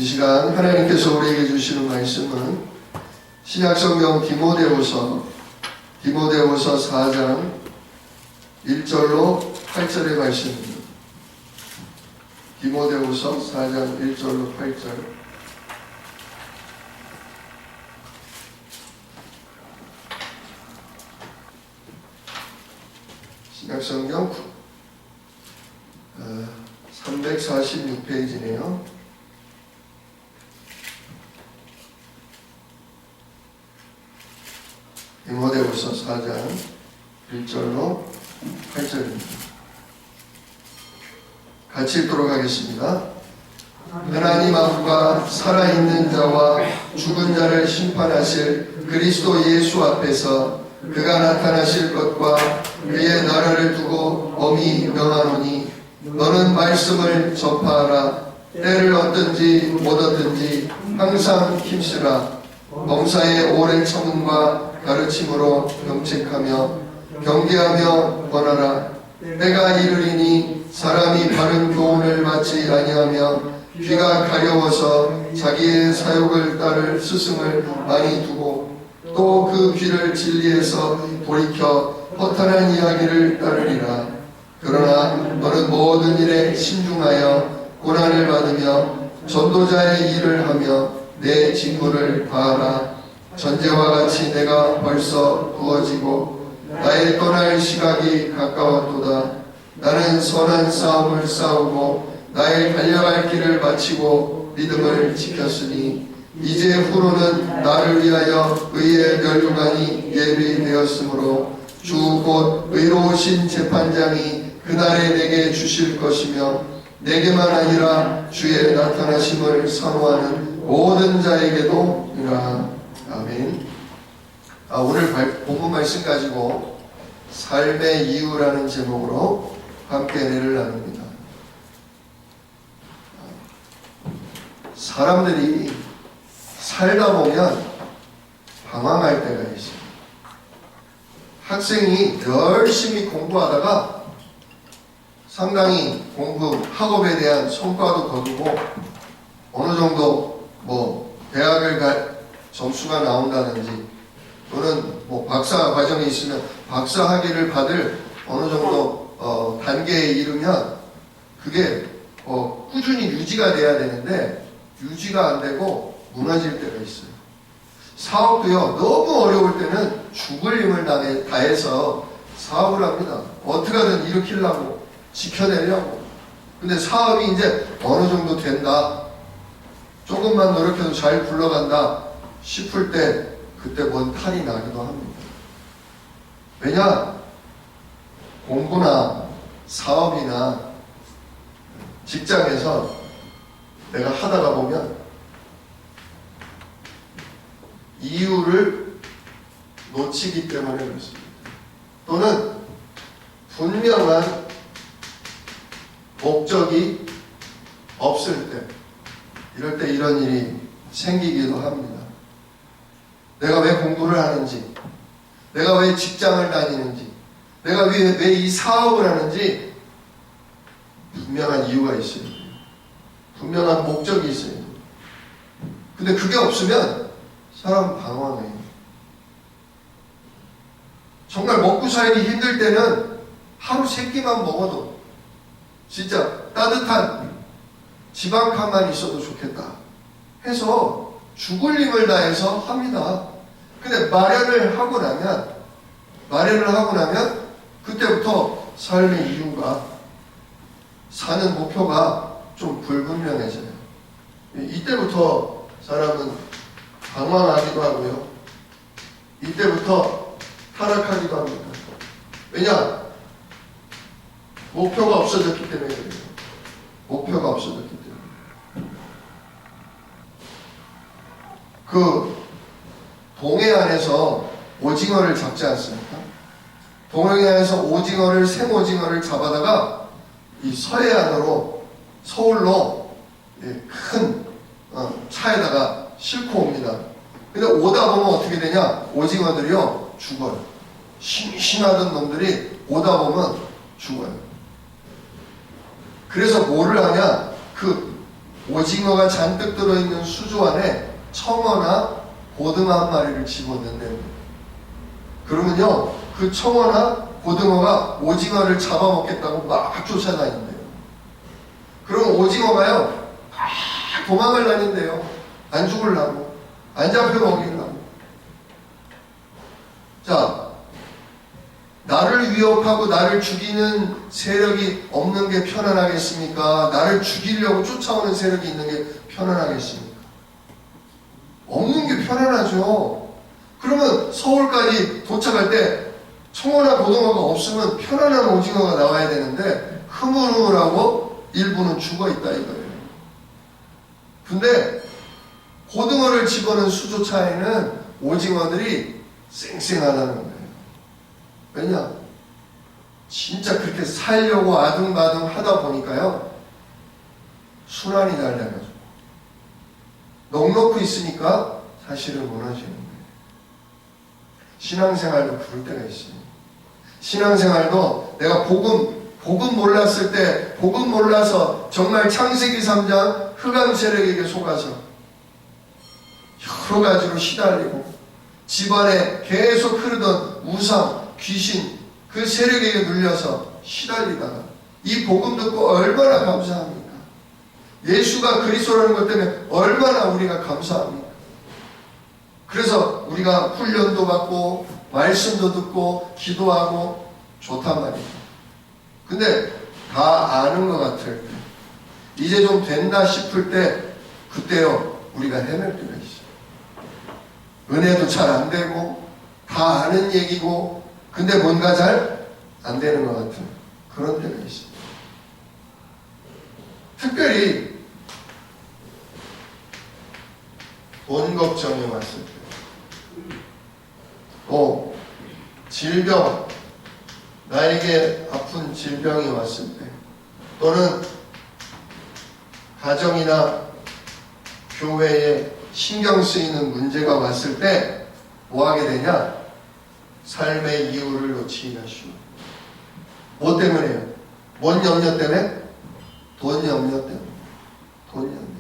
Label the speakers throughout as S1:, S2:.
S1: 이 시간 하나님께서 우리에게 주시는 말씀은 신약성경 디모데후서 4장 1절로 8절의 말씀입니다. 디모데후서 4장 1절로 8절. 신약성경 346페이지네요. 디모데후서 4장 1절로 8절입니다. 같이 읽도록 하겠습니다. 하나님 아버지가 살아있는 자와 죽은 자를 심판하실 그리스도 예수 앞에서 그가 나타나실 것과 그의 나라를 두고 엄히 명하노니 너는 말씀을 전파하라. 때를 얻든지 못 얻든지 항상 힘쓰라. 범사의 오랜 참음과 가르침으로 경책하며 경계하며 권하라. 때가 이르리니 사람이 바른 교훈을 받지 아니하며 귀가 가려워서 자기의 사욕을 따를 스승을 많이 두고 또 그 귀를 진리에서 돌이켜 허탄한 이야기를 따르리라. 그러나 너는 모든 일에 신중하여 고난을 받으며 전도자의 일을 하며 내 직무를 다하라. 전제와 같이 내가 벌써 부어지고 나의 떠날 시각이 가까웠도다. 나는 선한 싸움을 싸우고 나의 달려갈 길을 마치고 믿음을 지켰으니 이제 후로는 나를 위하여 의의 면류관이 예비되었으므로 주 곧 의로우신 재판장이 그날에 내게 주실 것이며 내게만 아니라 주의 나타나심을 사모하는 모든 자에게도 이라. 아멘. 오늘 본문 말씀 가지고 삶의 이유라는 제목으로 함께 은혜를 나눕니다. 사람들이 살다 보면 방황할 때가 있어요. 학생이 열심히 공부하다가 상당히 학업에 대한 성과도 거두고 어느 정도 대학을 갈 점수가 나온다든지 또는 박사 과정이 있으면 박사 학위를 받을 어느 정도 단계에 이르면 그게 꾸준히 유지가 돼야 되는데 유지가 안 되고 무너질 때가 있어요. 사업도요, 너무 어려울 때는 죽을 힘을 다해서 사업을 합니다. 어떻게든 일으키려고, 지켜내려고. 근데 사업이 이제 어느 정도 된다, 조금만 노력해도 잘 굴러간다 싶을 때 그때 뭔 탈이 나기도 합니다. 왜냐? 공부나 사업이나 직장에서 내가 하다가 보면 이유를 놓치기 때문에 그렇습니다. 또는 분명한 목적이 없을 때, 이럴 때 이런 일이 생기기도 합니다. 내가 왜 공부를 하는지, 내가 왜 직장을 다니는지, 내가 왜 이 사업을 하는지 분명한 이유가 있어요. 분명한 목적이 있어요. 근데 그게 없으면 사람 방황해요. 정말 먹고 살기 힘들 때는 하루 3끼만 먹어도 진짜 따뜻한 집 한 칸만 있어도 좋겠다 해서 죽을 힘을 다해서 합니다. 근데 마련을 하고 나면 그때부터 삶의 이유가, 사는 목표가 좀 불분명해져요. 이때부터 사람은 방황하기도 하고요. 이때부터 타락하기도 합니다. 왜냐? 목표가 없어졌기 때문에 그래요. 목표가 없어졌기 때문에. 그 동해 안에서 오징어를 잡지 않습니까? 동해 안에서 생오징어를 잡아다가 이 서해안으로, 서울로 큰 차에다가 싣고 옵니다. 근데 오다 보면 어떻게 되냐? 오징어들이요, 죽어요. 싱싱하던 놈들이 오다 보면 죽어요. 그래서 뭐를 하냐? 그 오징어가 잔뜩 들어있는 수조 안에 청어나 고등어 한 마리를 집어넣는데, 그러면요 그 청어나 고등어가 오징어를 잡아먹겠다고 막 쫓아다닌대요. 그럼 오징어가요 막 도망을 다닌대요. 안 죽으려고, 안 잡혀 먹이려고. 자, 나를 위협하고 나를 죽이는 세력이 없는 게 편안하겠습니까? 나를 죽이려고 쫓아오는 세력이 있는 게 편안하겠습니까? 없는 게 편안하죠. 그러면 서울까지 도착할 때 청어나 고등어가 없으면 편안한 오징어가 나와야 되는데 흐물흐물하고 일부는 죽어있다 이거예요. 근데 고등어를 집어넣은 수조차에는 오징어들이 쌩쌩하다는 거예요. 왜냐? 진짜 그렇게 살려고 아둥바둥 하다 보니까요 순환이 달려가지고 넉넉히 있으니까 사실을 원하시는 거예요. 신앙생활도 그럴 때가 있어요. 신앙생활도 내가 복음 몰랐을 때, 복음 몰라서 정말 창세기 3장 흑암 세력에게 속아서 여러 가지로 시달리고 집안에 계속 흐르던 우상, 귀신, 그 세력에게 눌려서 시달리다가 이 복음 듣고 얼마나 감사합니까? 예수가 그리스도라는 것 때문에 얼마나 우리가 감사합니까? 그래서 우리가 훈련도 받고 말씀도 듣고 기도하고 좋단 말이죠. 근데 다 아는 것 같을 때, 이제 좀 된다 싶을 때, 그때요 우리가 헤맬 때가 있어요. 은혜도 잘 안 되고 다 아는 얘기고 근데 뭔가 잘 안 되는 것 같은 그런 때가 있어요. 특별히 돈 걱정이 왔을 때, 질병, 나에게 아픈 질병이 왔을 때, 또는 가정이나 교회에 신경 쓰이는 문제가 왔을 때 뭐 하게 되냐? 삶의 이유를 놓치기 쉬워. 뭐 때문에요? 뭔 염려 때문에? 돈 염려 때문에. 돈 염려 때문에.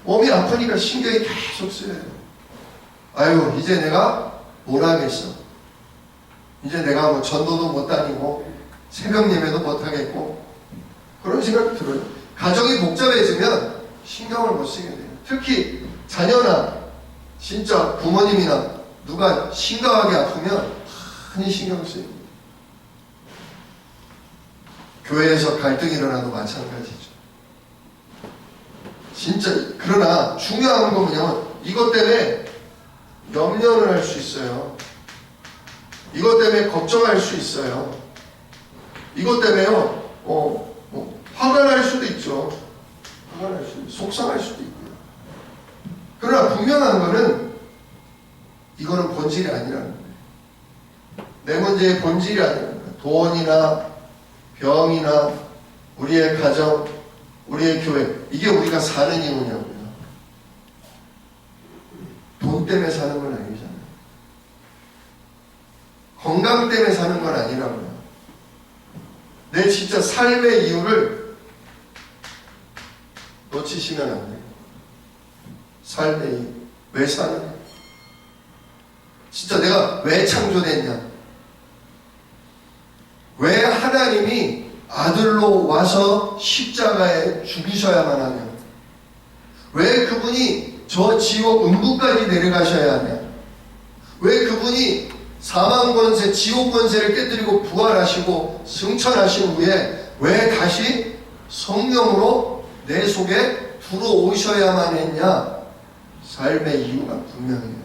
S1: 몸이 아프니까 신경이 계속 쓰여요. 아유, 이제 내가 뭘 하겠어. 이제 내가 뭐 전도도 못 다니고 새벽 예배도 못 하겠고 그런 생각이 들어요. 가정이 복잡해지면 신경을 못 쓰게 돼요. 특히 자녀나 진짜 부모님이나 누가 심각하게 아프면 많이 신경을 써요. 교회에서 갈등이 일어나도 마찬가지죠. 진짜. 그러나 중요한 건 뭐냐면 이것 때문에 염려를 할 수 있어요. 이것 때문에 걱정할 수 있어요. 이것 때문에요 화가 날 수도 있죠. 화가 날 수도 있고 속상할 수도 있고요. 그러나 분명한 거는 이거는 본질이 아니라는 거예요. 내 문제의 본질이 아니라는 거예요. 돈이나 병이나 우리의 가정, 우리의 교회, 이게 우리가 사는 이유냐고요. 돈 때문에 사는 건 아니잖아요. 건강 때문에 사는 건 아니라고요. 내 진짜 삶의 이유를 놓치시면 안 돼요. 삶의 이유. 왜 사느냐? 진짜 내가 왜 창조됐냐? 왜 하나님이 아들로 와서 십자가에 죽으셔야만 하냐? 왜 그분이 저 지옥 음부까지 내려가셔야 하냐? 왜 그분이 사망 권세, 지옥 권세를 깨뜨리고 부활하시고 승천하신 후에 왜 다시 성령으로 내 속에 들어오셔야만 했냐? 삶의 이유가 분명해요.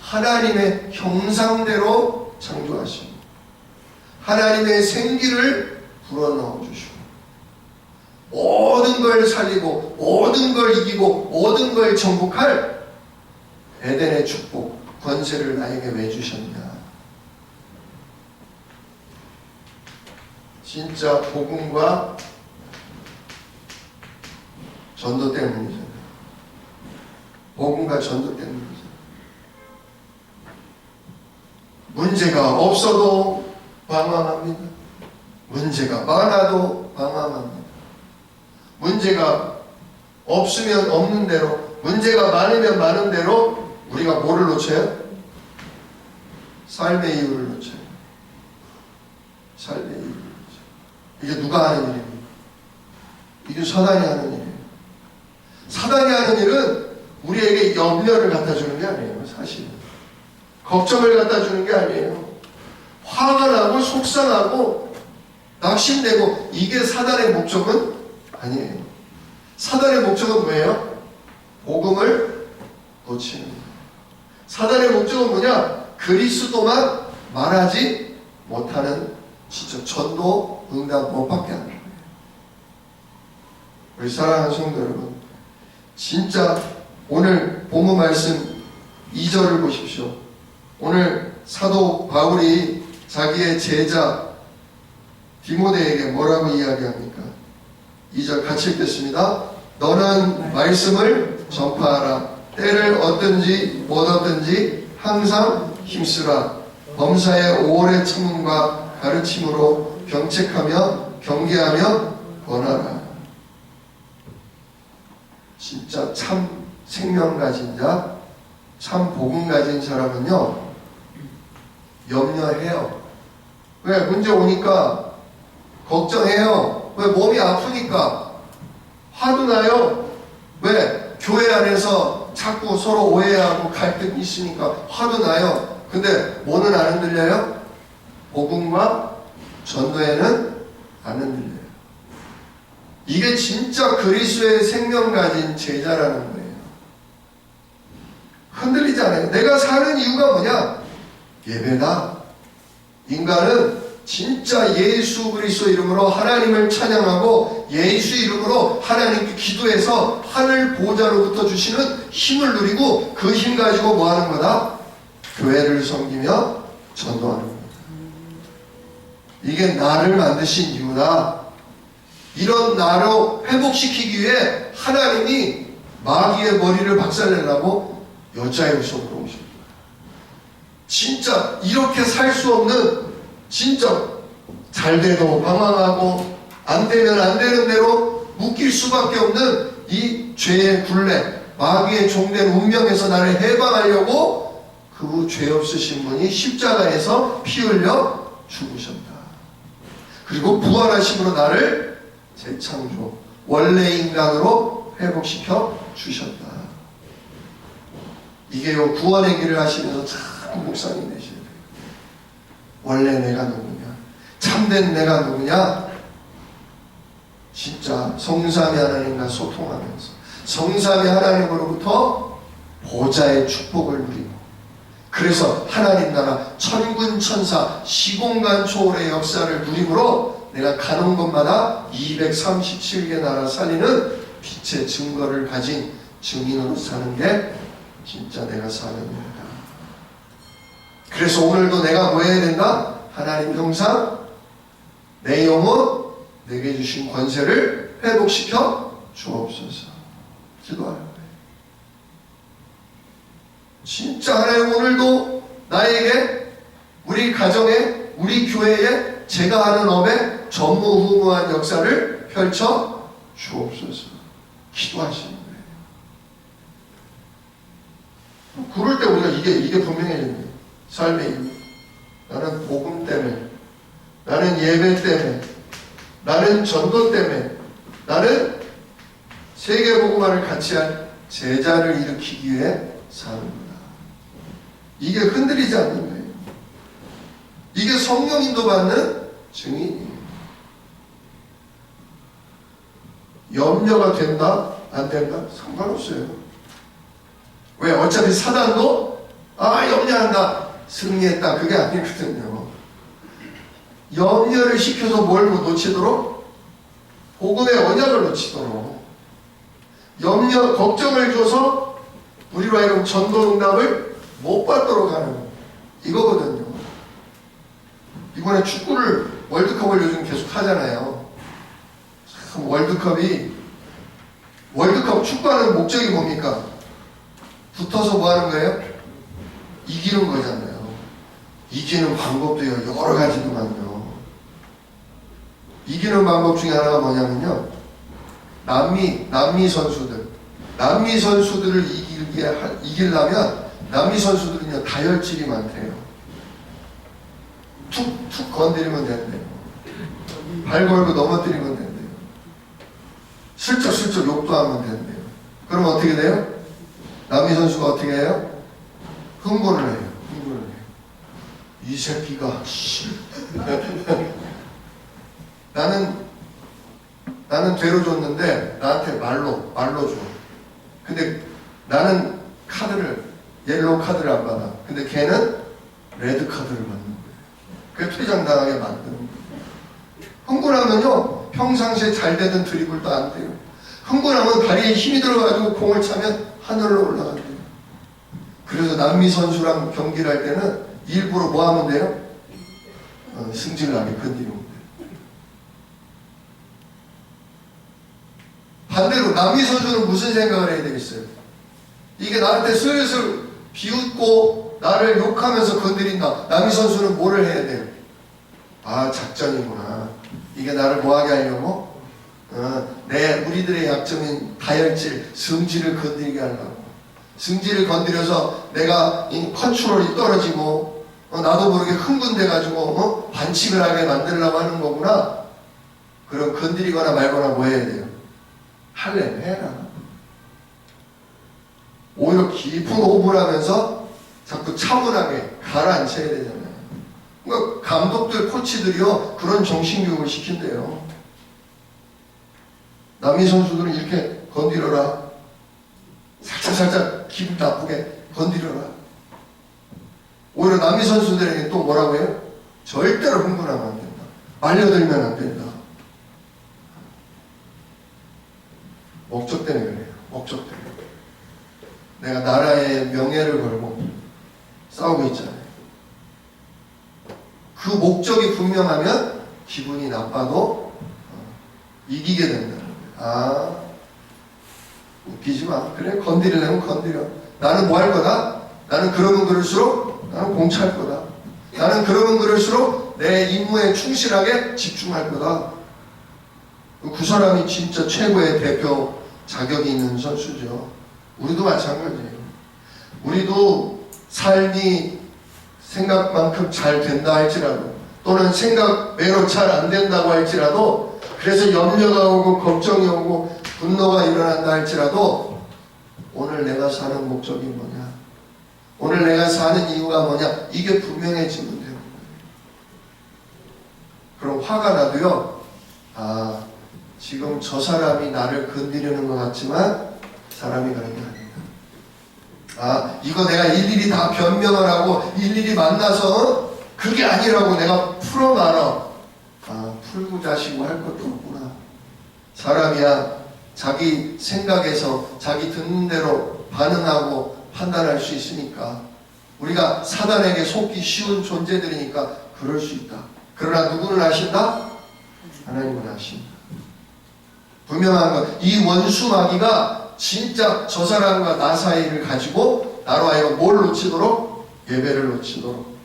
S1: 하나님의 형상대로 창조하시고 하나님의 생기를 불어넣어 주시고 모든 걸 살리고 모든 걸 이기고 모든 걸 정복할 에덴의 축복, 권세를 나에게 왜 주셨냐? 진짜 복음과 전도 때문이잖아요. 복음과 전도 때문이죠. 문제가 없어도 방황합니다. 문제가 많아도 방황합니다. 문제가 없으면 없는 대로, 문제가 많으면 많은 대로 우리가 뭐를 놓쳐요? 삶의 이유를 놓쳐요. 삶의 이유를 놓쳐요. 이게 누가 하는 일입니까? 이게 사단이 하는 일이에요. 사단이 하는 일은 우리에게 염려를 갖다 주는 게 아니에요. 사실 걱정을 갖다 주는 게 아니에요. 화가 나고 속상하고 낙심되고, 이게 사단의 목적은 아니에요. 사단의 목적은 뭐예요? 복음을 놓치는 거예요. 사단의 목적은 뭐냐? 그리스도만 말하지 못하는 진짜 전도 응답 못 받게 하는 거예요. 우리 사랑하는 성도 여러분, 진짜 오늘 본문 말씀 2절을 보십시오. 오늘 사도 바울이 자기의 제자 디모데에게 뭐라고 이야기합니까? 2절 같이 읽겠습니다. 너는 말씀을 전파하라. 때를 얻든지 못 얻든지 항상 힘쓰라. 범사의 오래 참음과 가르침으로 경책하며 경계하며 권하라. 진짜 참 생명 가진 자, 참 복음 가진 사람은요, 염려해요. 왜? 문제 오니까 걱정해요. 왜? 몸이 아프니까 화도 나요. 왜? 교회 안에서 자꾸 서로 오해하고 갈등이 있으니까 화도 나요. 근데 뭐는 안 흔들려요? 복음과 전도에는 안 흔들려요. 이게 진짜 그리스도의 생명 가진 제자라는 거예요. 흔들리지 않아요. 내가 사는 이유가 뭐냐? 예배다. 인간은 진짜 예수 그리스도 이름으로 하나님을 찬양하고 예수 이름으로 하나님께 기도해서 하늘 보좌로부터 주시는 힘을 누리고, 그 힘 가지고 뭐 하는 거다? 교회를 섬기며 전도하는 거다. 이게 나를 만드신 이유다. 이런 나로 회복시키기 위해 하나님이 마귀의 머리를 박살내려고 여자의 후손으로 오신 거예요. 진짜 이렇게 살 수 없는, 진짜 잘 돼도 방황하고 안 되면 안 되는 대로 묶일 수밖에 없는 이 죄의 굴레, 마귀의 종된 운명에서 나를 해방하려고 그 죄 없으신 분이 십자가에서 피 흘려 죽으셨다. 그리고 부활하심으로 나를 재창조, 원래 인간으로 회복시켜 주셨다. 이게요, 구원의 길을 하시면서 자꾸 묵상이 되셔야 돼요. 원래 내가 누구냐? 참된 내가 누구냐? 진짜 성삼위 하나님과 소통하면서 성삼위 하나님으로부터 보좌의 축복을 누리고, 그래서 하나님 나라 천군 천사 시공간 초월의 역사를 누림으로 내가 가는 곳마다 237개 나라 살리는 빛의 증거를 가진 증인으로 사는 게 진짜 내가 사는 일이다. 그래서 오늘도 내가 뭐 해야 된다? 하나님 형상, 내 영혼, 내게 주신 권세를 회복시켜 주옵소서. 기도하는 거예요. 진짜 하나님 오늘도 나에게, 우리 가정에, 우리 교회에, 제가 하는 업에 전무후무한 역사를 펼쳐 주옵소서. 기도하시는 거예요. 그럴 때 우리가 이게 분명해집니다. 삶의 이유. 나는 복음 때문에, 나는 예배 때문에, 나는 전도 때문에, 나는 세계복음화를 같이 할 제자를 일으키기 위해 사는 거다. 이게 흔들리지 않는 거예요. 이게 성령 인도받는 증인이에요. 염려가 된다? 안 된다? 상관없어요. 왜? 어차피 사단도 염려한다, 승리했다, 그게 아니거든요. 염려를 시켜서 뭘 놓치도록? 복음의 언약을 놓치도록. 염려, 걱정을 줘서 우리로 하여금 전도 응답을 못 받도록 하는 이거거든요. 이번에 축구를, 월드컵을 요즘 계속 하잖아요. 참 월드컵 축구하는 목적이 뭡니까? 붙어서 뭐 하는 거예요? 이기는 거잖아요. 이기는 방법도 여러 가지도만요. 이기는 방법 중에 하나가 뭐냐면요, 남미 선수들을 이기려면 남미 선수들은요 다혈질이 많대요. 툭툭 건드리면 된대요. 발 걸고 넘어뜨리면 된대요. 슬쩍슬쩍 욕도 하면 된대요. 그럼 어떻게 돼요? 남미 선수가 어떻게 해요? 흥분을 해요. 이 새끼가 나는 죄로 줬는데 나한테 말로 줘. 근데 나는 옐로우 카드를 안 받아. 근데 걔는 레드 카드를 받는 거예요. 그게 퇴장당하게 만드는 거예요. 흥분하면요 평상시에 잘 되던 드리블도 안 돼요. 흥분하면 다리에 힘이 들어가지고 공을 차면 하늘로 올라간대요. 그래서 남미 선수랑 경기를 할 때는 일부러 뭐 하면 돼요? 승질나게 건드리면 돼요. 반대로 남미 선수는 무슨 생각을 해야 되겠어요? 이게 나한테 슬슬 비웃고 나를 욕하면서 건드린다. 남미 선수는 뭐를 해야 돼요? 아, 작전이구나. 이게 나를 뭐하게 하려고? 우리들의 약점인 다혈질, 성질을 건드리게 하려고. 성질을 건드려서 내가 컨트롤이 떨어지고 나도 모르게 흥분돼가지고 반칙을 하게 만들려고 하는 거구나. 그럼 건드리거나 말거나 뭐 해야 돼요? 할래면 해라. 오히려 깊은 호흡을 하면서 자꾸 차분하게 가라앉혀야 되잖아요. 그러니까 감독들, 코치들이요 그런 정신교육을 시킨대요. 남미 선수들은 이렇게 건드려라. 살짝 기분 나쁘게 건드려라. 오히려 남미 선수들에게 또 뭐라고 해요? 절대로 흥분하면 안 된다. 말려들면 안 된다. 목적 때문에 그래요. 목적 때문에. 내가 나라의 명예를 걸고 싸우고 있잖아요. 그 목적이 분명하면 기분이 나빠도 이기게 된다는 거예요. 아, 웃기지 마. 그래, 건드리려면 건드려. 나는 뭐 할 거다? 나는 그러면 그럴수록 나는 공차할 거다. 나는 그러면 그럴수록 내 임무에 충실하게 집중할 거다. 그 사람이 진짜 최고의 대표 자격이 있는 선수죠. 우리도 마찬가지예요. 우리도 삶이 생각만큼 잘 된다 할지라도 또는 생각외로 잘 안 된다고 할지라도 그래서 염려가 오고 걱정이 오고 분노가 일어난다 할지라도 오늘 내가 사는 목적이 뭐냐, 오늘 내가 사는 이유가 뭐냐, 이게 분명해지면 되는 거예요. 그럼 화가 나도요, 아, 지금 저 사람이 나를 건드리는 것 같지만 사람이 그런 게 아니다. 아, 이거 내가 일일이 다 변명을 하고 일일이 만나서 그게 아니라고 내가 풀어놔라. 아, 풀고 자시고 할 것도 없구나. 사람이야 자기 생각에서 자기 듣는 대로 반응하고 판단할 수 있으니까 우리가 사단에게 속기 쉬운 존재들이니까 그럴 수 있다. 그러나 누구는 아신다? 하나님은 아신다. 분명한 것, 이 원수 마귀가 진짜 저 사람과 나 사이를 가지고 나로 하여금 뭘 놓치도록? 예배를 놓치도록,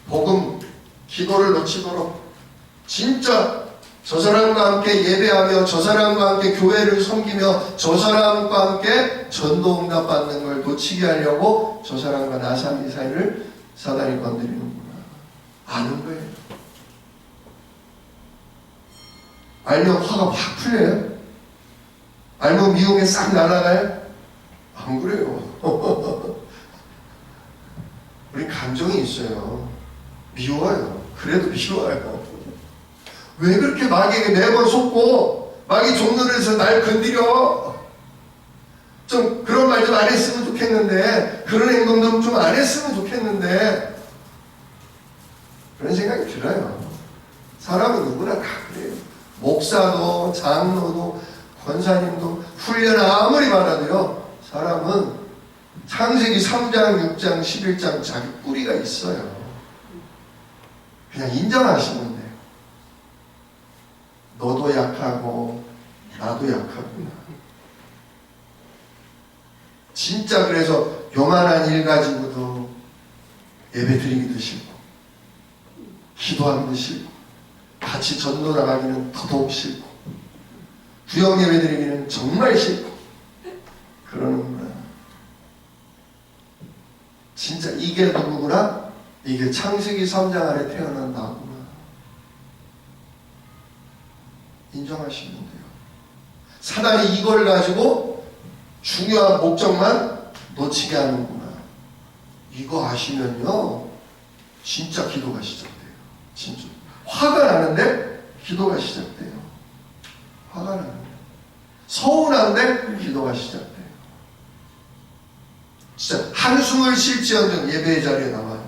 S1: 복음, 기도를 놓치도록, 진짜 저 사람과 함께 예배하며 저 사람과 함께 교회를 섬기며 저 사람과 함께 전도응답 받는 걸 놓치게 하려고 저 사람과 나 사이를 사단이 건드리는구나. 아는 거예요. 알면 화가 확 풀려요? 알면 미움에 싹 날아가요? 안 그래요. 우리 감정이 있어요. 미워요. 그래도 미워요. 왜 그렇게 마귀에게 매번 속고 마귀 종로를 해서 날 건드려? 좀 그런 말 좀 안 했으면 좋겠는데, 그런 행동도 좀 안 했으면 좋겠는데, 그런 생각이 들어요. 사람은 누구나 다 그래요. 목사도 장로도 권사님도 훈련을 아무리 받아도요, 사람은 창세기 3장, 6장, 11장 자기 뿌리가 있어요. 그냥 인정하시면 돼요. 너도 약하고 나도 약하구나. 진짜 그래서 요만한 일 가지고도 예배 드리기도 싫고 기도하기도 싫고 같이 전도 나가기는 더더욱 싫고 구역 예배 드리기는 정말 싫고 그러는구나. 진짜 이게 누구구나? 이게 창세기 3장 아래 태어난 나구나. 인정하시면 돼요. 사단이 이걸 가지고 중요한 목적만 놓치게 하는구나. 이거 아시면요, 진짜 기도가 시작돼요. 진짜 화가 나는데 기도가 시작돼요. 화가 나는데 서운한데 기도가 시작돼요. 진짜 한숨을 쉴지언정 예배의 자리에 나와요.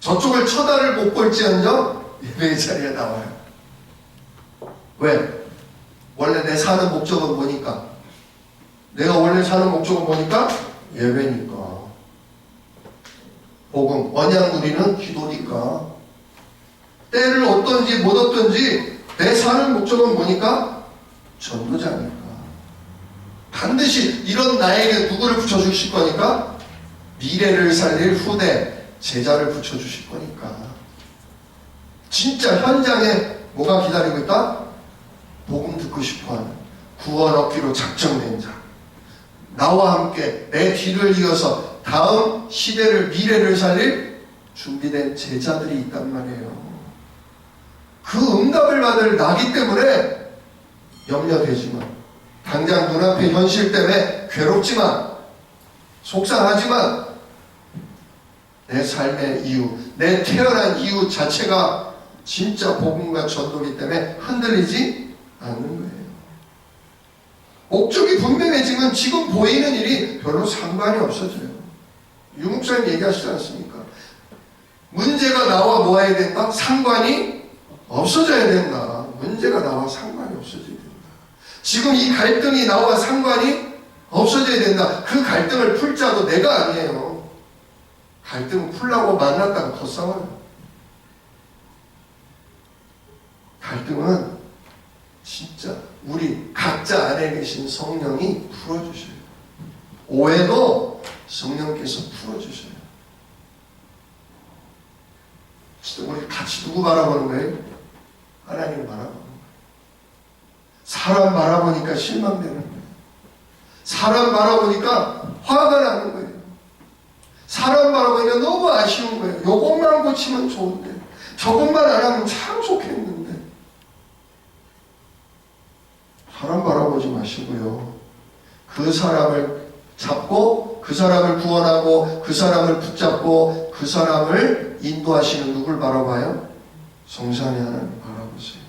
S1: 저쪽을 쳐다를 못 볼지언정 예배의 자리에 나와요. 왜? 원래 내 사는 목적은 뭐니까? 내가 원래 사는 목적은 뭐니까? 예배니까. 복음, 언약 누리는 기도니까. 때를 얻든지 못 얻든지 내 사는 목적은 뭐니까? 전도자니까. 반드시 이런 나에게 누구를 붙여주실 거니까? 미래를 살릴 후대, 제자를 붙여주실 거니까. 진짜 현장에 뭐가 기다리고 있다? 복음 듣고 싶어하는, 구원 얻기로 작정된 자, 나와 함께 내 뒤를 이어서 다음 시대를, 미래를 살릴 준비된 제자들이 있단 말이에요. 그 응답을 받을 나기 때문에 염려되지만, 당장 눈앞의 현실 때문에 괴롭지만, 속상하지만, 내 삶의 이유, 내 태어난 이유 자체가 진짜 복음과 전도기 때문에 흔들리지 않는 거예요. 목적이 분명해지면 지금 보이는 일이 별로 상관이 없어져요. 유 목사님 얘기하시지 않습니까? 문제가 나와 모아야 된다? 상관이 없어져야 된다. 문제가 나와 상관이 없어져야 된다. 지금 이 갈등이 나와 상관이 없어져야 된다. 그 갈등을 풀 자도 내가 아니에요. 갈등 풀라고 만났다가 더 싸워요. 갈등은 진짜 우리 각자 안에 계신 성령이 풀어주셔요. 오해도 성령께서 풀어주셔요. 진짜 우리 같이 누구 바라보는 거예요? 하나님을 바라보는 거예요. 사람 바라보니까 실망되는 거예요. 사람 바라보니까 화가 나는 거예요. 사람 바라보니까 너무 아쉬운 거예요. 요것만 고치면 좋은데, 저것만 안 하면 참 좋겠는데. 사람 바라보지 마시고요. 그 사람을 잡고, 그 사람을 구원하고, 그 사람을 붙잡고, 그 사람을 인도하시는 누굴 바라봐요? 성삼위 하나님 바라보세요.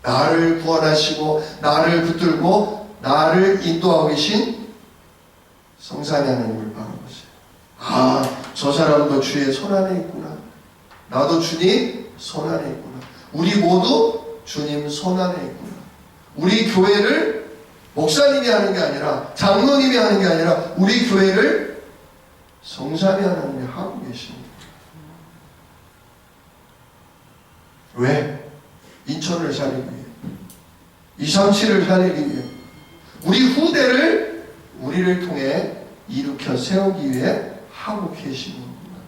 S1: 나를 구원하시고, 나를 붙들고, 나를 인도하고 계신 성삼위 하나님을 바라보세요. 아, 저 사람도 주의 손안에 있구나. 나도 주님 손안에 있구나. 우리 모두 주님 손안에 있구나. 우리 교회를 목사님이 하는 게 아니라, 장로님이 하는 게 아니라 우리 교회를 성삼위 하나님이 하고 계십니다. 왜? 인천을 살리기 위해, 237을 살리기 위해, 우리 후대를 우리를 통해 일으켜 세우기 위해 하고 계시는구나.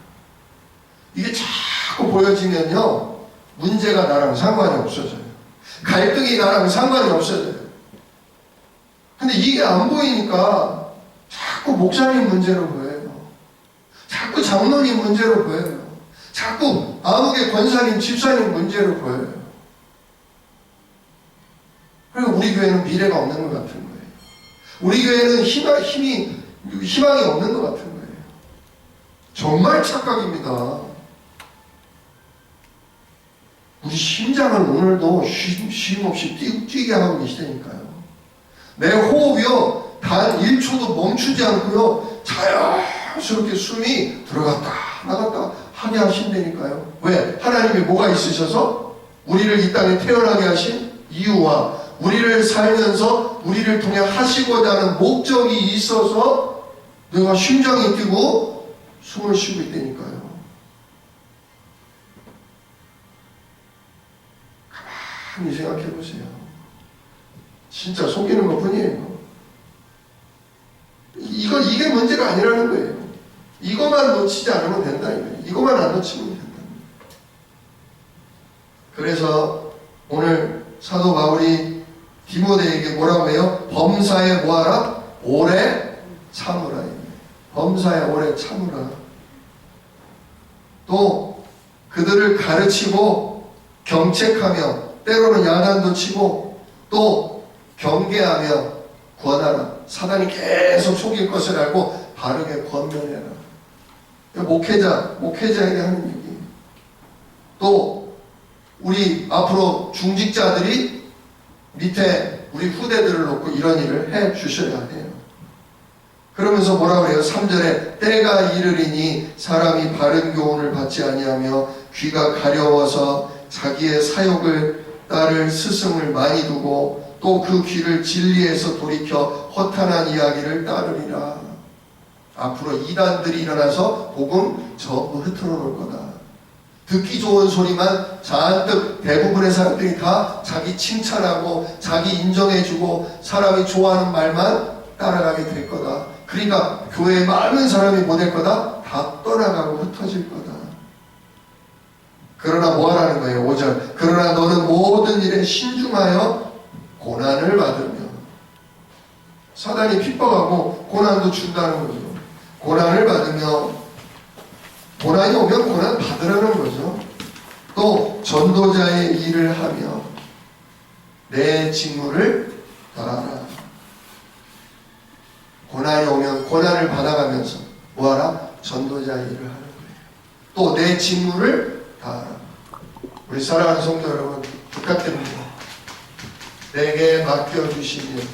S1: 이게 자꾸 보여지면요, 문제가 나랑 상관이 없어져요. 갈등이 나랑 상관이 없어져요. 근데 이게 안 보이니까 자꾸 목사님 문제로 보여요. 자꾸 장로님 문제로 보여요. 자꾸 아무개 권사님, 집사님 문제로 보여요. 그리고 우리 교회는 미래가 없는 것 같은 거예요. 우리 교회는 희망이 없는 것 같은 거예요. 정말 착각입니다. 우리 심장을 오늘도 쉼없이 뛰게 하고 계시다니까요. 내 호흡이요, 단 1초도 멈추지 않고요, 자연스럽게 숨이 들어갔다 나갔다 하게 하신다니까요. 왜? 하나님이 뭐가 있으셔서? 우리를 이 땅에 태어나게 하신 이유와 우리를 살면서 우리를 통해 하시고자 하는 목적이 있어서 내가 심장이 뛰고 숨을 쉬고 있다니까요. 가만히 생각해 보세요. 진짜 속이는 것 뿐이에요. 이게 문제가 아니라는 거예요. 이것만 놓치지 않으면 된다. 이것만 안 놓치면 된다. 그래서 오늘 사도 바울이 디모데에게 뭐라고 해요? 범사에 뭐하라? 오래 참으라. 범사에 오래 참으라. 또 그들을 가르치고 경책하며 때로는 야단도 치고 또 경계하며 권하라. 사단이 계속 속일 것을 알고 바르게 권면해라. 목회자에게 하는 얘기. 또 우리 앞으로 중직자들이 밑에 우리 후대들을 놓고 이런 일을 해 주셔야 해요. 그러면서 뭐라고 해요? 3절에 때가 이르리니 사람이 바른 교훈을 받지 아니하며 귀가 가려워서 자기의 사욕을 따를 스승을 많이 두고 또 그 귀를 진리에서 돌이켜 허탄한 이야기를 따르리라. 앞으로 이단들이 일어나서 복음 전부 흐트러 놓을 거다. 듣기 좋은 소리만 잔뜩 대부분의 사람들이 다 자기 칭찬하고 자기 인정해주고 사람이 좋아하는 말만 따라가게 될 거다. 그러니까 교회에 많은 사람이 뭐 될 거다? 다 떠나가고 흩어질 거다. 그러나 뭐 하라는 거예요? 5절. 그러나 너는 모든 일에 신중하여 고난을 받으며. 사단이 핍박하고 고난도 준다는 거죠. 고난을 받으며. 고난이 오면 고난 받으라는 거죠. 또 전도자의 일을 하며 내 직무를 다하라. 고난이 오면 고난을 받아가면서 뭐하라? 전도자의 일을 하는 거예요. 또 내 직무를 다하라. 우리 사랑하는 성도 여러분, 부탁드립니다. 내게 맡겨주시면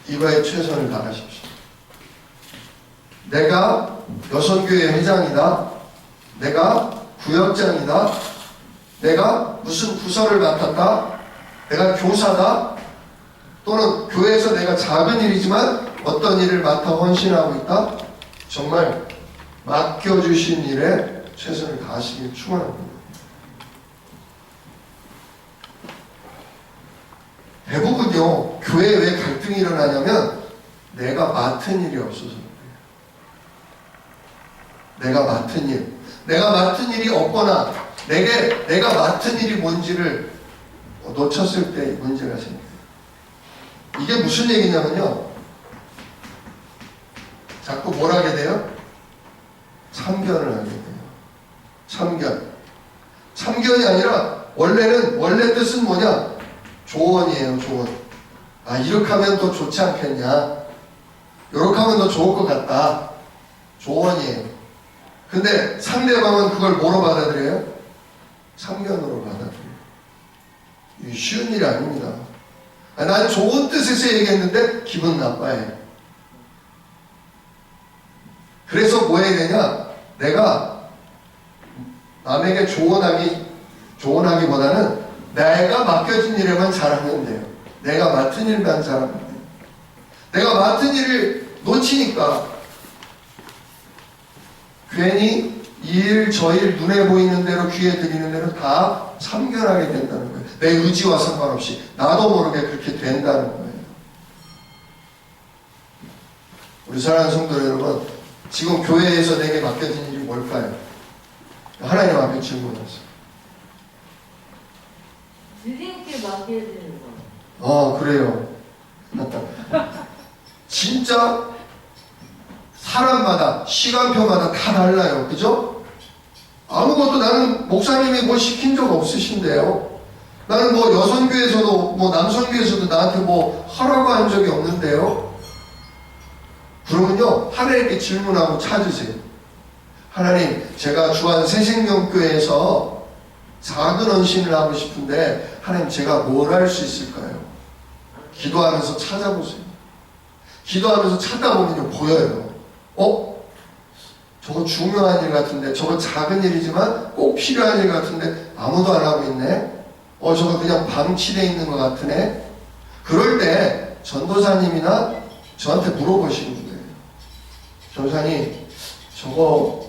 S1: 이거에 최선을 다하십시오. 내가 여선교회 회장이다. 내가 구역장이다. 내가 무슨 부서를 맡았다. 내가 교사다. 또는 교회에서 내가 작은 일이지만 어떤 일을 맡아 헌신하고 있다. 정말 맡겨주신 일에 최선을 다하시길 축원합니다. 대부분요, 교회에 왜 갈등이 일어나냐면 내가 맡은 일이 없어서 그래요. 내가 맡은 일이 없거나 내가 맡은 일이 뭔지를 놓쳤을 때 문제가 생겨요. 이게 무슨 얘기냐면요, 자꾸 뭘 하게 돼요? 참견을 하게 돼요. 참견이 아니라 원래 뜻은 뭐냐? 조언이에요. 조언. 아, 이렇게 하면 더 좋지 않겠냐? 이렇게 하면 더 좋을 것 같다. 조언이에요. 근데 상대방은 그걸 뭐로 받아들여요? 참견으로 받아들여요. 이게 쉬운 일이 아닙니다. 아, 난 좋은 뜻에서 얘기했는데 기분 나빠해. 그래서 뭐 해야 되냐? 내가 남에게 조언하기보다는 내가 맡겨진 일에만 잘하면 돼요. 내가 맡은 일만 잘하면 돼요. 내가 맡은 일을 놓치니까 괜히 이 일, 저 일, 눈에 보이는 대로, 귀에 들리는 대로 다 참견하게 된다는 거예요. 내 의지와 상관없이 나도 모르게 그렇게 된다는 거예요. 우리 사랑하는 성도 여러분, 지금 교회에서 내게 맡겨진 일이 뭘까요? 하나님 앞에 질문했어요.
S2: 주님께 맡겨지는 거.
S1: 그래요. 진짜 사람마다, 시간표마다 다 달라요. 그죠? 아무것도 나는 목사님이 뭐 시킨 적 없으신데요. 나는 뭐 여선교에서도 뭐 남선교에서도 나한테 뭐 하라고 한 적이 없는데요. 그러면요, 하나님께 질문하고 찾으세요. 하나님, 제가 주한 새생명교회에서 작은 헌신을 하고 싶은데 하나님, 제가 뭘 할 수 있을까요? 기도하면서 찾아보세요. 기도하면서 찾다 보면요, 보여요. 저거 중요한 일 같은데, 저거 작은 일이지만 꼭 필요한 일 같은데 아무도 안 하고 있네. 저거 그냥 방치되어 있는 것 같으네. 그럴 때 전도사님이나 저한테 물어보시는 거예요. 전도사님, 저거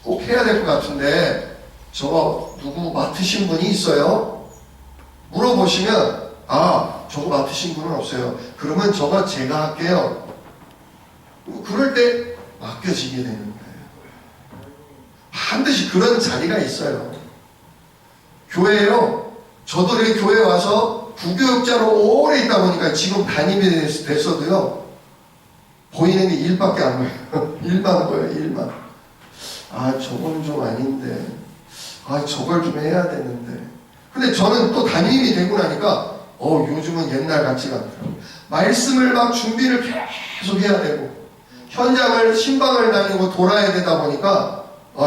S1: 꼭 해야 될 것 같은데 저거 누구 맡으신 분이 있어요? 물어보시면 저거 맡으신 분은 없어요. 그러면 저거 제가 할게요. 그럴 때 맡겨지게 되는 거예요. 반드시 그런 자리가 있어요. 교회요. 저도 이렇게 교회 와서 부교육자로 오래 있다 보니까 지금 담임이 됐어도요. 보이는 게 일밖에 안 보여요. 일만 보여요. 일만. 아, 저건 좀 아닌데. 아, 저걸 좀 해야 되는데. 근데 저는 또 담임이 되고 나니까 요즘은 옛날 같지가 않더라고요. 말씀을 막 준비를 계속 해야 되고 현장을 신방을 다니고 돌아야 되다 보니까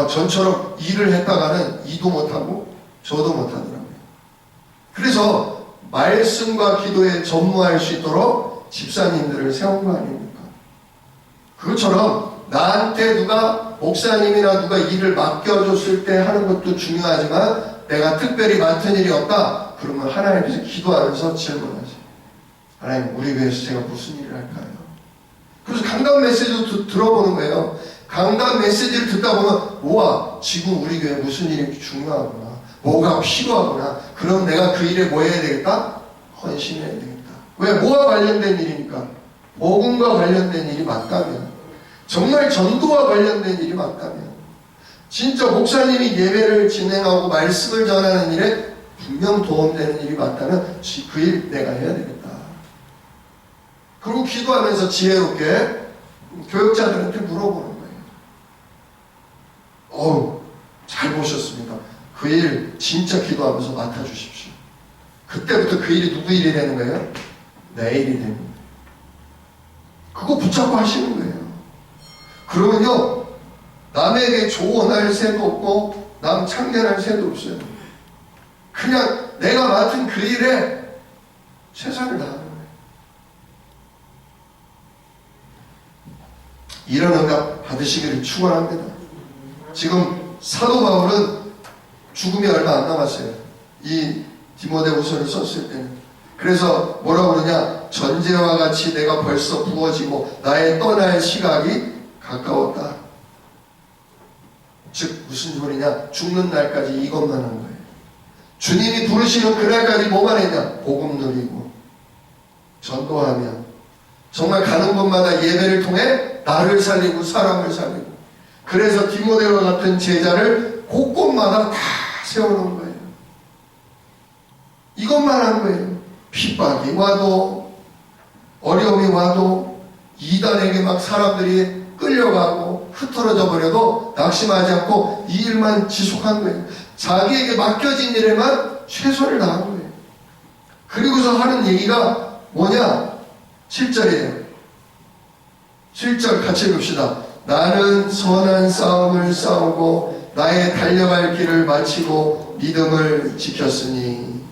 S1: 전처럼 일을 했다가는 이도 못하고 저도 못하더라고요. 그래서 말씀과 기도에 전무할 수 있도록 집사님들을 세운 거 아닙니까? 그것처럼 나한테 누가 목사님이나 누가 일을 맡겨줬을 때 하는 것도 중요하지만 내가 특별히 맡은 일이 없다? 그러면 하나님께서 기도하면서 질문하세요. 하나님, 우리 교회에서 제가 무슨 일을 할까요? 그래서 강단 메시지도 들어보는 거예요. 강단 메시지를 듣다 보면 우와, 지금 우리 교회 무슨 일이 중요하구나. 뭐가 필요하구나. 그럼 내가 그 일에 뭐 해야 되겠다? 헌신해야 되겠다. 왜? 뭐와 관련된 일이니까? 복음과 관련된 일이 맞다면, 정말 전도와 관련된 일이 맞다면, 진짜 목사님이 예배를 진행하고 말씀을 전하는 일에 분명 도움되는 일이 맞다면 그 일 내가 해야 되겠다. 그리고 기도하면서 지혜롭게 교육자들한테 물어보는 거예요. 잘 보셨습니다. 그 일 진짜 기도하면서 맡아주십시오. 그때부터 그 일이 누구 일이 되는 거예요? 내 일이 되는 거예요. 그거 붙잡고 하시는 거예요. 그러면요, 남에게 조언할 새도 없고 남 참견할 새도 없어요. 그냥 내가 맡은 그 일에 최선을 다하는 거예요. 이런 응답 받으시기를 축원합니다. 지금 사도 바울은 죽음이 얼마 안 남았어요. 이 디모데후서를 썼을 때는. 그래서 뭐라고 그러냐? 전제와 같이 내가 벌써 부어지고 나의 떠날 시각이 가까웠다. 즉 무슨 소리냐? 죽는 날까지 이것만 한 거예요. 주님이 부르시는 그날까지 뭐만 했냐? 복음 누리고 전도하며 정말 가는 곳마다 예배를 통해 나를 살리고 사람을 살리고, 그래서 디모데와 같은 제자를 곳곳마다 다 세워놓은 거예요. 이것만 한 거예요. 핍박이 와도 어려움이 와도 이단에게 막 사람들이 끌려가고 흩어져 버려도 낙심하지 않고 이 일만 지속한 거예요. 자기에게 맡겨진 일에만 최선을 다한 거예요. 그리고서 하는 얘기가 뭐냐? 7절이에요. 7절 같이 읽읍시다. 나는 선한 싸움을 싸우고 나의 달려갈 길을 마치고 믿음을 지켰으니.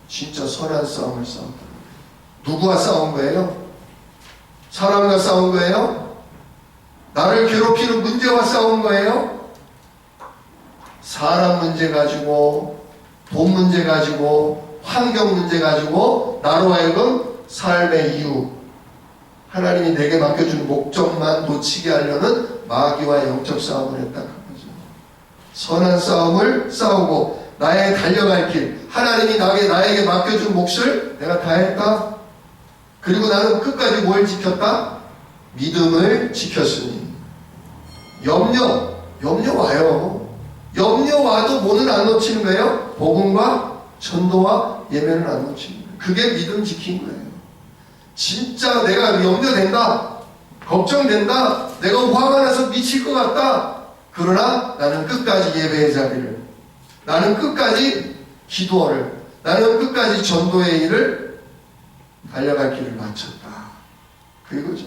S1: 진짜 선한 싸움을 싸웠다. 누구와 싸운 거예요? 사람과 싸운 거예요? 나를 괴롭히는 문제와 싸운 거예요? 사람 문제 가지고, 돈 문제 가지고, 환경 문제 가지고 나로 하여금 삶의 이유, 하나님이 내게 맡겨준 목적만 놓치게 하려는 마귀와 영적 싸움을 했다. 선한 싸움을 싸우고 나의 달려갈 길, 하나님이 나에게 맡겨준 몫을 내가 다 했다. 그리고 나는 끝까지 뭘 지켰다? 믿음을 지켰으니. 염려 와요. 염려 와도 뭐는 안 놓치는 거예요? 복음과 전도와 예배는 안 놓치는 거예요. 그게 믿음 지킨 거예요. 진짜 내가 염려된다, 걱정된다, 내가 화가 나서 미칠 것 같다. 그러나 나는 끝까지 예배의 자리를, 나는 끝까지 기도를, 나는 끝까지 전도의 일을 달려갈 길을 마쳤다. 그거죠.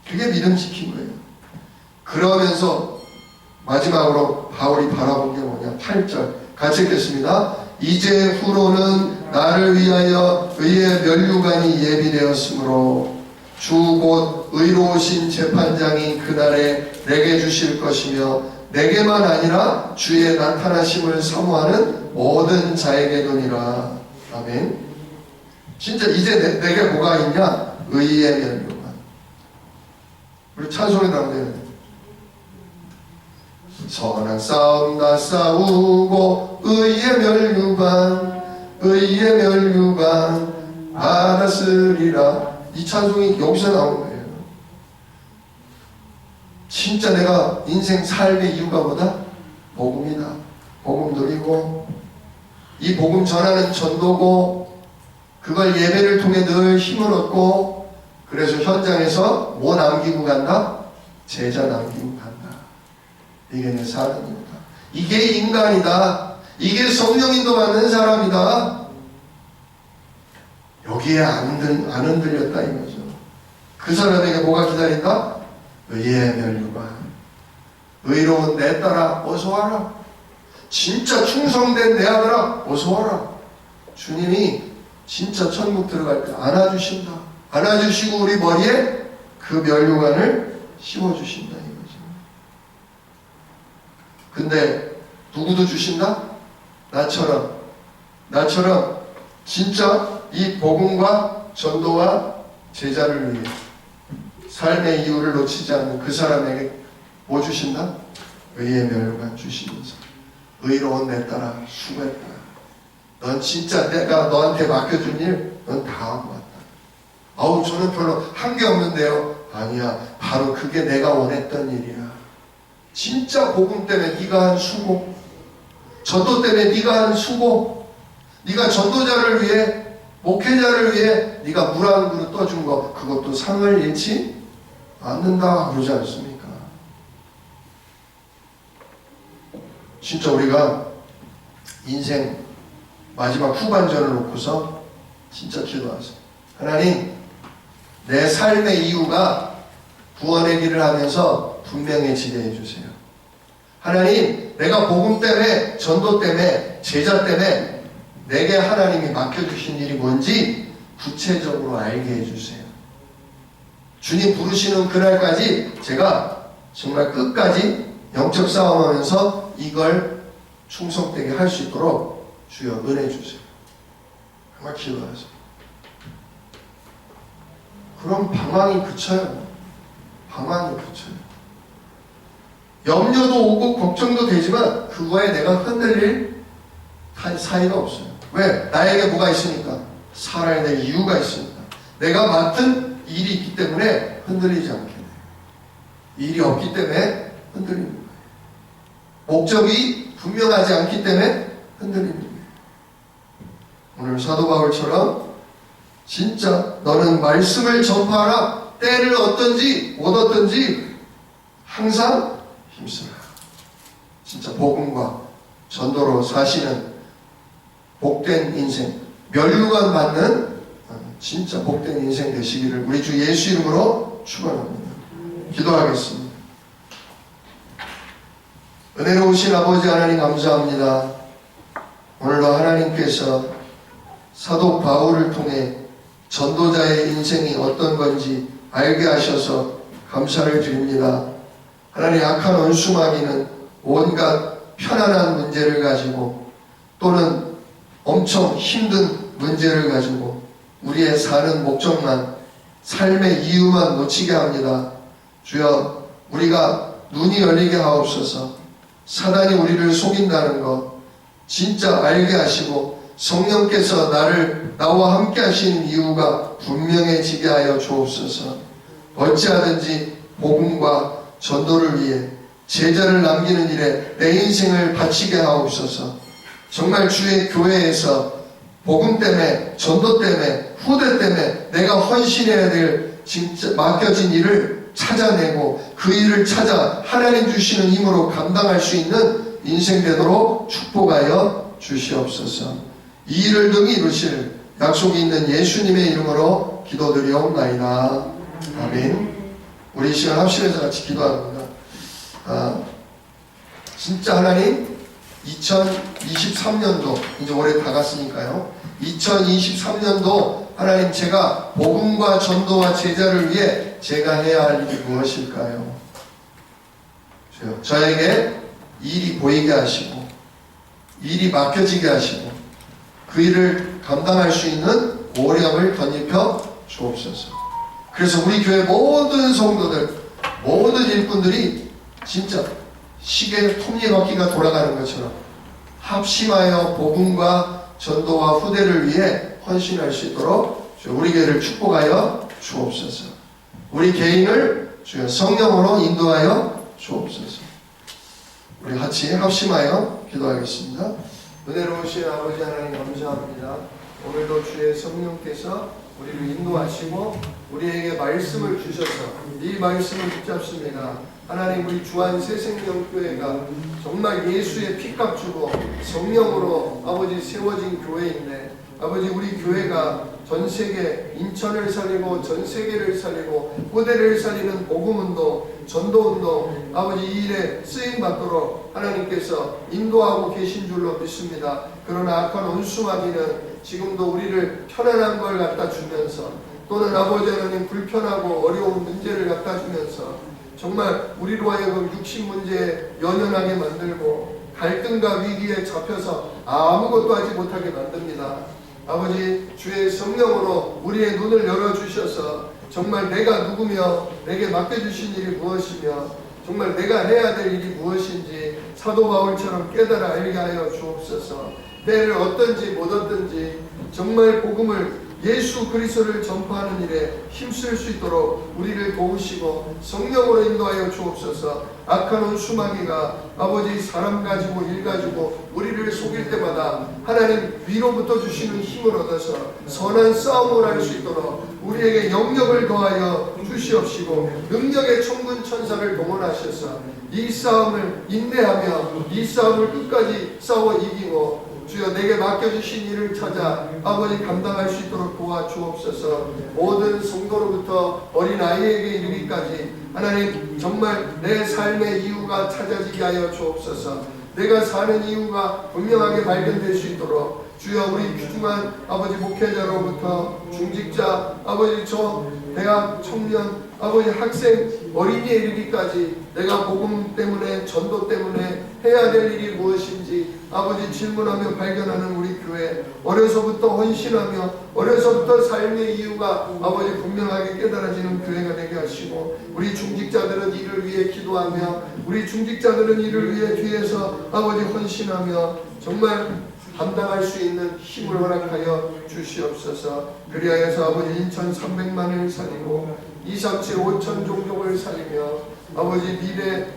S1: 그게 믿음 지킨 거예요. 그러면서 마지막으로 바울이 바라본 게 뭐냐? 8절 같이 읽겠습니다. 이제 후로는 나를 위하여 의의 면류관이 예비되었으므로 주 곧 의로우신 재판장이 그날에 내게 주실 것이며 내게만 아니라 주의 나타나심을 사모하는 모든 자에게도니라. 아멘. 진짜 이제 내게 뭐가 있냐? 의의 면류관. 우리 찬송에 나오네요. 선한 싸움 다 싸우고 의의 면류관 받았으리라. 이 찬송이 여기서 나온 거예요. 진짜 내가 인생 삶의 이유가 뭐다? 복음이다. 복음 누리고 이 복음 전하는 전도고, 그걸 예배를 통해 늘 힘을 얻고, 그래서 현장에서 뭐 남기고 간다? 제자 남기고 간다. 이게 내 사람입니다. 이게 인간이다. 이게 성령 인도 받는 사람이다. 여기에 안 흔들렸다 이거죠. 그 사람에게 뭐가 기다린다? 의의 멸류관. 의로운 내 딸아 어서 와라. 진짜 충성된 내 아들아 어서 와라. 주님이 진짜 천국 들어갈 때 안아주신다. 안아주시고 우리 머리에 그 멸류관을 씌워주신다 이거죠. 근데 누구도 주신다? 나처럼 진짜 이 복음과 전도와 제자를 위해 삶의 이유를 놓치지 않는 그 사람에게 뭐 주신다? 의의 멸류관 주시면서 의로운 내 딸아 수고했다. 넌 진짜 내가 너한테 맡겨준 일 넌 다 하고 왔다. 아우 저는 별로 한 게 없는데요. 아니야, 바로 그게 내가 원했던 일이야. 진짜 복음 때문에 네가 한 수고, 전도 때문에 네가 한 수고, 네가 전도자를 위해, 목회자를 위해 네가 물 한 그릇 떠준 거, 그것도 상을 잃지 않는다 그러지 않습니까? 진짜 우리가 인생 마지막 후반전을 놓고서 진짜 기도하세요. 하나님, 내 삶의 이유가 구원의 길을 하면서 분명해지게 해주세요. 하나님, 내가 복음 때문에, 전도 때문에, 제자 때문에 내게 하나님이 맡겨주신 일이 뭔지 구체적으로 알게 해주세요. 주님 부르시는 그날까지 제가 정말 끝까지 영적 싸움하면서 이걸 충성되게 할 수 있도록 주여 은혜 주세요. 정말 기도하세요. 그럼 방황이 그쳐요. 방황이 그쳐요. 염려도 오고 걱정도 되지만 그거에 내가 흔들릴 사이가 없어요. 왜? 나에게 뭐가 있으니까? 살아야 될 이유가 있으니까. 내가 맡은 일이 있기 때문에 흔들리지 않게 돼요. 일이 없기 때문에 흔들리는 거예요. 목적이 분명하지 않기 때문에 흔들리는 거예요. 오늘 사도 바울처럼 진짜 너는 말씀을 전파하라. 때를 얻든지 못 얻든지 항상 힘쓰라. 진짜 복음과 전도로 사시는 복된 인생, 멸류관 받는 진짜 복된 인생 되시기를 우리 주 예수 이름으로 축원합니다. 기도하겠습니다. 은혜로우신 아버지 하나님 감사합니다. 오늘도 하나님께서 사도 바울을 통해 전도자의 인생이 어떤 건지 알게 하셔서 감사를 드립니다. 하나님, 악한 원수마귀는 온갖 편안한 문제를 가지고 또는 엄청 힘든 문제를 가지고 우리의 사는 목적만, 삶의 이유만 놓치게 합니다. 주여, 우리가 눈이 열리게 하옵소서. 사단이 우리를 속인다는 것 진짜 알게 하시고 성령께서 나와 함께 하시는 이유가 분명해지게 하여 주옵소서. 어찌하든지 복음과 전도를 위해 제자를 남기는 일에 내 인생을 바치게 하옵소서. 정말 주의 교회에서 복음 때문에, 전도 때문에, 후대 때문에 내가 헌신해야 될 진짜 맡겨진 일을 찾아내고 그 일을 찾아 하나님 주시는 힘으로 감당할 수 있는 인생 되도록 축복하여 주시옵소서. 이 일을 등이 이루실 약속이 있는 예수님의 이름으로 기도드리옵나이다. 아멘. 우리 이 시간 합심해서 같이 기도합니다. 진짜 하나님, 2023년도 이제 올해 다 갔으니까요. 2023년도 하나님, 제가 복음과 전도와 제자를 위해 제가 해야 할 일이 무엇일까요? 저에게 일이 보이게 하시고 일이 맡겨지게 하시고 그 일을 감당할 수 있는 오력을 덧입혀 주옵소서. 그래서 우리 교회 모든 성도들, 모든 일꾼들이 진짜 시계 톱니바퀴가 돌아가는 것처럼 합심하여 복음과 전도와 후대를 위해 헌신할 수 있도록 우리 교회를 축복하여 주옵소서. 우리 개인을 주여 성령으로 인도하여 주옵소서. 우리 같이 합심하여 기도하겠습니다. 은혜로우신 아버지 하나님 감사합니다. 오늘도 주의 성령께서 우리를 인도하시고 우리에게 말씀을 주셔서 이 말씀을 붙잡습니다. 하나님, 우리 주한 새생명교회가 정말 예수의 피값 주고 성령으로 아버지 세워진 교회인데, 아버지 우리 교회가 전 세계 인천을 살리고 전 세계를 살리고 후대를 살리는 복음운동, 전도운동, 아버지 이 일에 쓰임받도록 하나님께서 인도하고 계신 줄로 믿습니다. 그러나 악한 원수마귀는 지금도 우리를 편안한 걸 갖다 주면서, 또는 아버지 하나님 불편하고 어려운 문제를 갖다 주면서 정말 우리로 하여금 육신 문제에 연연하게 만들고 갈등과 위기에 잡혀서 아무것도 하지 못하게 만듭니다. 아버지, 주의 성령으로 우리의 눈을 열어주셔서 정말 내가 누구며 내게 맡겨주신 일이 무엇이며 정말 내가 해야 될 일이 무엇인지 사도 바울처럼 깨달아 알게 하여 주옵소서. 때를 어떤지 못 어떤지 정말 복음을, 예수 그리스도를 전파하는 일에 힘쓸 수 있도록 우리를 도우시고 성령으로 인도하여 주옵소서. 악한 원수마귀가 아버지 사람 가지고 일 가지고 우리를 속일 때마다 하나님 위로부터 주시는 힘을 얻어서 선한 싸움을 할 수 있도록 우리에게 영역을 더하여 주시옵시고, 능력의 천군 천사를 동원하셔서 이 싸움을 인내하며 이 싸움을 끝까지 싸워 이기고 주여 내게 맡겨주신 일을 찾아 아버지 감당할 수 있도록 도와주옵소서. 모든 성도로부터 어린아이에게 이르기까지 하나님 정말 내 삶의 이유가 찾아지게 하여 주옵소서. 내가 사는 이유가 분명하게 발견될 수 있도록 주여 우리 귀중한 아버지 목회자로부터 중직자, 아버지 저 대학 청년, 아버지 학생, 어린이에 이르기까지 내가 복음 때문에 전도 때문에 해야 될 일이 무엇인지 아버지 질문하며 발견하는 우리 교회, 어려서부터 헌신하며 어려서부터 삶의 이유가 아버지 분명하게 깨달아지는 교회가 되게 하시고, 우리 중직자들은 이를 위해 기도하며 우리 중직자들은 이를 위해 뒤에서 아버지 헌신하며 정말 감당할 수 있는 힘을 허락하여 주시옵소서. 그리하여서 아버지 인천 300만을 살리고 237 5천 종족을 살리며 아버지 미래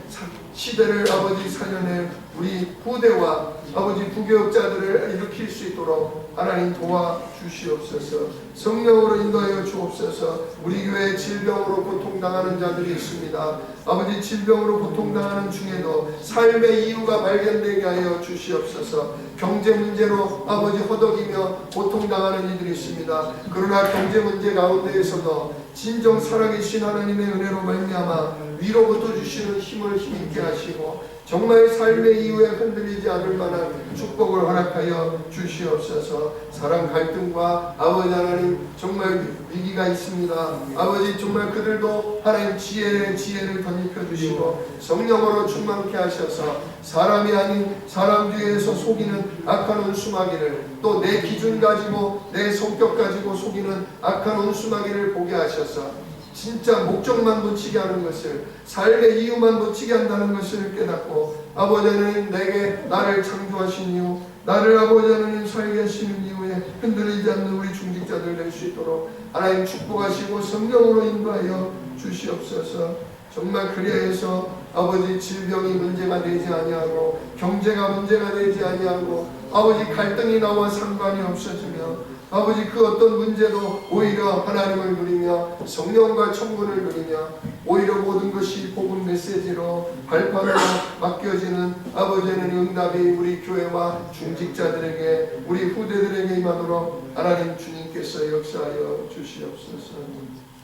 S1: 시대를 아버지 살려낼 우리 후대와 아버지 부교육자들을 일으킬 수 있도록 하나님 도와주시옵소서. 성령으로 인도하여 주옵소서. 우리 교회에 질병으로 고통당하는 자들이 있습니다. 아버지 질병으로 고통당하는 중에도 삶의 이유가 발견되게 하여 주시옵소서. 경제 문제로 아버지 허덕이며 고통당하는 이들이 있습니다. 그러나 경제 문제 가운데에서도 진정 살아계신 하나님의 은혜로 말미암아 위로부터 주시는 힘을 힘있게 하시고 정말 삶의 이유에 흔들리지 않을 만한 축복을 허락하여 주시옵소서. 사랑 갈등과 아버지 하나님 정말 위기가 있습니다. 아버지 정말 그들도 하나님 지혜를 덧입혀 주시고 성령으로 충만케 하셔서 사람이 아닌 사람 뒤에서 속이는 악한 원수마귀를, 또 내 기준 가지고 내 성격 가지고 속이는 악한 원수마귀를 보게 하셔서 진짜 목적만 놓치게 하는 것을, 삶의 이유만 놓치게 한다는 것을 깨닫고 아버지 하나님 내게 나를 창조하신 이유, 나를 아버지 하나님 살게 하시는 이유에 흔들리지 않는 우리 중직자들 될 수 있도록 하나님 축복하시고 성령으로 인도하여 주시옵소서. 정말 그리하여서 아버지 질병이 문제가 되지 아니하고 경제가 문제가 되지 아니하고 아버지 갈등이 나와 상관이 없어지며 아버지 그 어떤 문제도 오히려 하나님을 누리며 성령과 천군을 누리며 오히려 모든 것이 복음 메시지로 발판으로 맡겨지는 아버지 하나님 응답이 우리 교회와 중직자들에게 우리 후대들에게 임하도록 하나님 주님께서 역사하여 주시옵소서.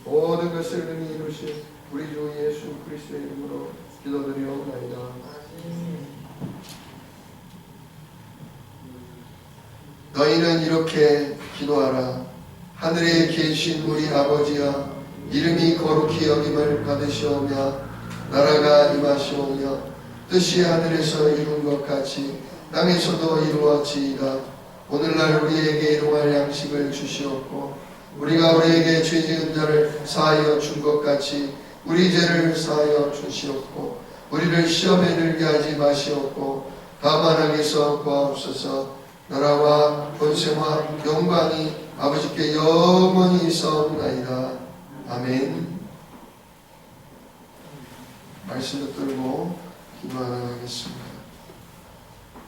S1: 모든 것을 능히 이루신 우리 주 예수 그리스도의 이름으로 기도드리옵나이다. 너희는 이렇게 기도하라. 하늘에 계신 우리 아버지여, 이름이 거룩히 여김을 받으시오며 나라가 임하시오며 뜻이 하늘에서 이룬 것 같이 땅에서도 이루어지이다. 오늘날 우리에게 일용할 양식을 주시옵고 우리가 우리에게 죄 지은 자를 사하여 준 것 같이 우리 죄를 사하여 주시옵고 우리를 시험에 들게 하지 마시옵고 다만 악에서 구하옵소서. 나라와 권세와 영광이 아버지께 영원히 있사옵나이다. 아멘. 말씀 붙들고 기도하겠습니다.